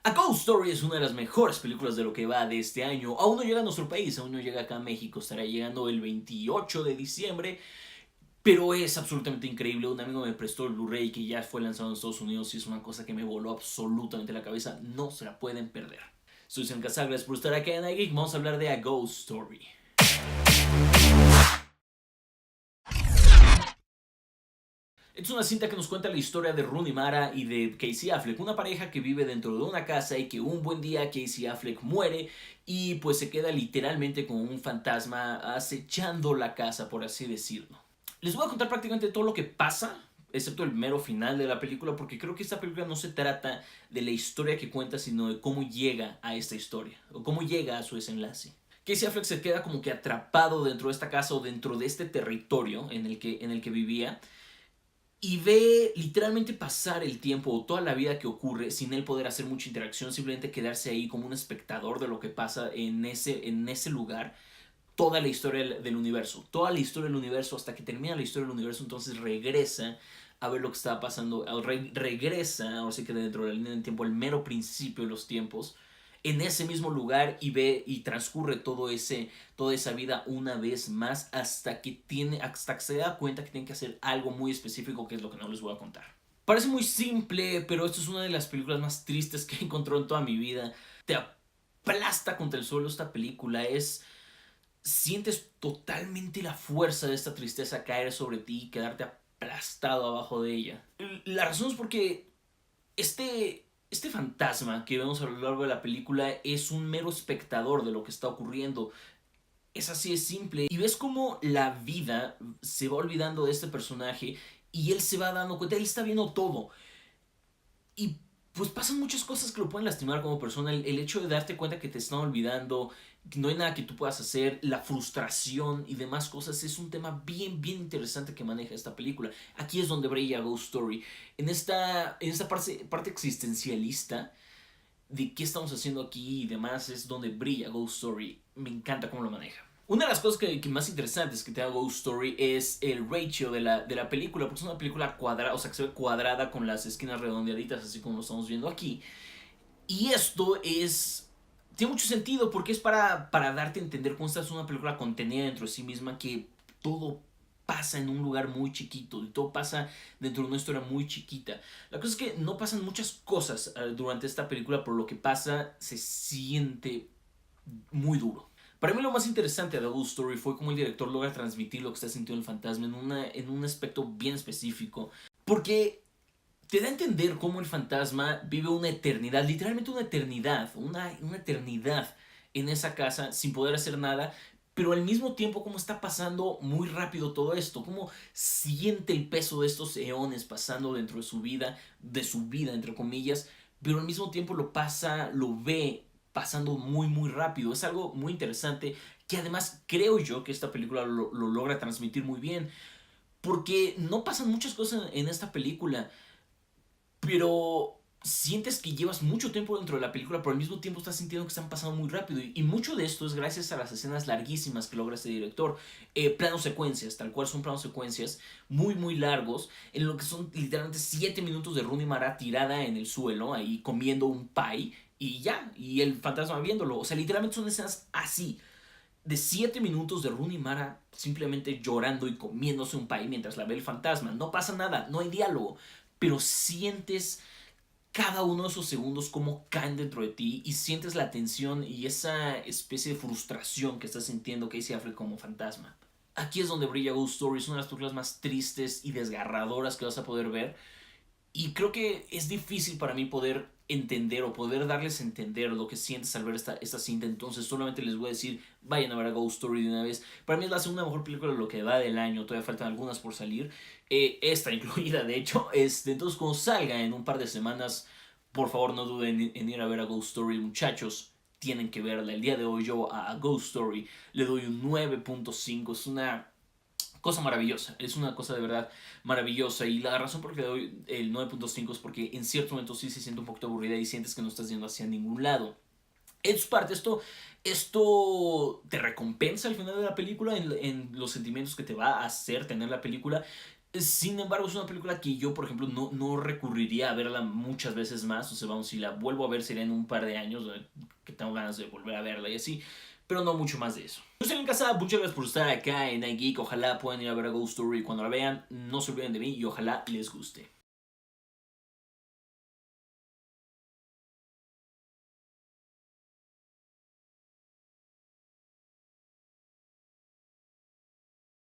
A Ghost Story es una de las mejores películas de lo que va de este año. Aún no llega a nuestro país, aún no llega acá a México. Estará llegando el 28 de diciembre. Pero es absolutamente increíble. Un amigo me prestó el Blu-ray que ya fue lanzado en Estados Unidos y es una cosa que me voló absolutamente la cabeza. No se la pueden perder. Soy Sam Casal, gracias por estar acá en iGeek. Vamos a hablar de A Ghost Story. Es una cinta que nos cuenta la historia de Rooney Mara y de Casey Affleck, una pareja que vive dentro de una casa y que un buen día Casey Affleck muere y pues se queda literalmente con un fantasma acechando la casa, por así decirlo. Les voy a contar prácticamente todo lo que pasa, excepto el mero final de la película, porque creo que esta película no se trata de la historia que cuenta, sino de cómo llega a esta historia, o cómo llega a su desenlace. Casey Affleck se queda como que atrapado dentro de esta casa o dentro de este territorio en el que vivía y ve literalmente pasar el tiempo o toda la vida que ocurre sin él poder hacer mucha interacción, simplemente quedarse ahí como un espectador de lo que pasa en ese lugar. Toda la historia del universo, toda la historia del universo hasta que termina la historia del universo, entonces regresa a ver lo que estaba pasando, regresa, ahora sí que dentro de la línea del tiempo, el mero principio de los tiempos, en ese mismo lugar y ve y transcurre toda esa vida una vez más hasta que se da cuenta que tiene que hacer algo muy específico, que es lo que no les voy a contar. Parece muy simple, pero esto es una de las películas más tristes que he encontrado en toda mi vida. Te aplasta contra el suelo esta película, sientes totalmente la fuerza de esta tristeza caer sobre ti y quedarte aplastado abajo de ella. La razón es porque este fantasma que vemos a lo largo de la película es un mero espectador de lo que está ocurriendo. Es así de simple. Y ves cómo la vida se va olvidando de este personaje y él se va dando cuenta, él está viendo todo. Y pues pasan muchas cosas que lo pueden lastimar como persona. El hecho de darte cuenta que te están olvidando, que no hay nada que tú puedas hacer, la frustración y demás cosas, es un tema bien, bien interesante que maneja esta película. Aquí es donde brilla Ghost Story. En esta parte existencialista de qué estamos haciendo aquí y demás, es donde brilla Ghost Story. Me encanta cómo lo maneja. Una de las cosas que más interesantes que te da Ghost Story es el ratio de la película, porque es una película cuadrada, o sea, que se ve cuadrada con las esquinas redondeaditas, así como lo estamos viendo aquí. Y esto tiene mucho sentido porque es para darte a entender cómo esta es una película contenida dentro de sí misma, que todo pasa en un lugar muy chiquito y todo pasa dentro de una historia muy chiquita. La cosa es que no pasan muchas cosas durante esta película, por lo que pasa se siente muy duro. Para mí lo más interesante de The Ghost Story fue cómo el director logra transmitir lo que está sintiendo el fantasma en un aspecto bien específico. Porque te da a entender cómo el fantasma vive una eternidad, literalmente una eternidad en esa casa sin poder hacer nada, pero al mismo tiempo cómo está pasando muy rápido todo esto, cómo siente el peso de estos eones pasando dentro de su vida entre comillas, pero al mismo tiempo lo ve pasando muy muy rápido. Es algo muy interesante que además creo yo que esta película lo logra transmitir muy bien, porque no pasan muchas cosas en esta película, pero sientes que llevas mucho tiempo dentro de la película, pero al mismo tiempo estás sintiendo que están pasando muy rápido. Y mucho de esto es gracias a las escenas larguísimas que logra este director. Planos secuencias, tal cual son planos secuencias muy muy largos, en lo que son literalmente 7 minutos de Rooney Mara tirada en el suelo, ahí comiendo un pie, y ya, y el fantasma viéndolo. O sea, literalmente son escenas así, de 7 minutos de Rooney Mara simplemente llorando y comiéndose un pie mientras la ve el fantasma. No pasa nada, no hay diálogo, pero sientes cada uno de esos segundos como caen dentro de ti y sientes la tensión y esa especie de frustración que estás sintiendo Casey Affleck como fantasma. Aquí es donde brilla Ghost Story, es una de las películas más tristes y desgarradoras que vas a poder ver. Y creo que es difícil para mí poder entender o poder darles a entender lo que sientes al ver esta cinta. Entonces solamente les voy a decir, vayan a ver a Ghost Story de una vez. Para mí es la segunda mejor película de lo que va del año. Todavía faltan algunas por salir. Esta incluida, de hecho. Entonces cuando salga en un par de semanas, por favor no duden en ir a ver a Ghost Story, muchachos. Tienen que verla. El día de hoy yo a Ghost Story le doy un 9.5. Es una cosa maravillosa, es una cosa de verdad maravillosa, y la razón por la que le doy el 9.5 es porque en ciertos momentos sí se siente un poquito aburrida y sientes que no estás yendo hacia ningún lado. En su parte, esto te recompensa al final de la película en los sentimientos que te va a hacer tener la película. Sin embargo, es una película que yo, por ejemplo, no recurriría a verla muchas veces más. O sea, vamos, si la vuelvo a ver sería en un par de años, que tengo ganas de volver a verla y así. Pero no mucho más de eso. Yo soy en casa, muchas gracias por estar acá en iGeek. Ojalá puedan ir a ver a Ghost Story cuando la vean. No se olviden de mí y ojalá les guste.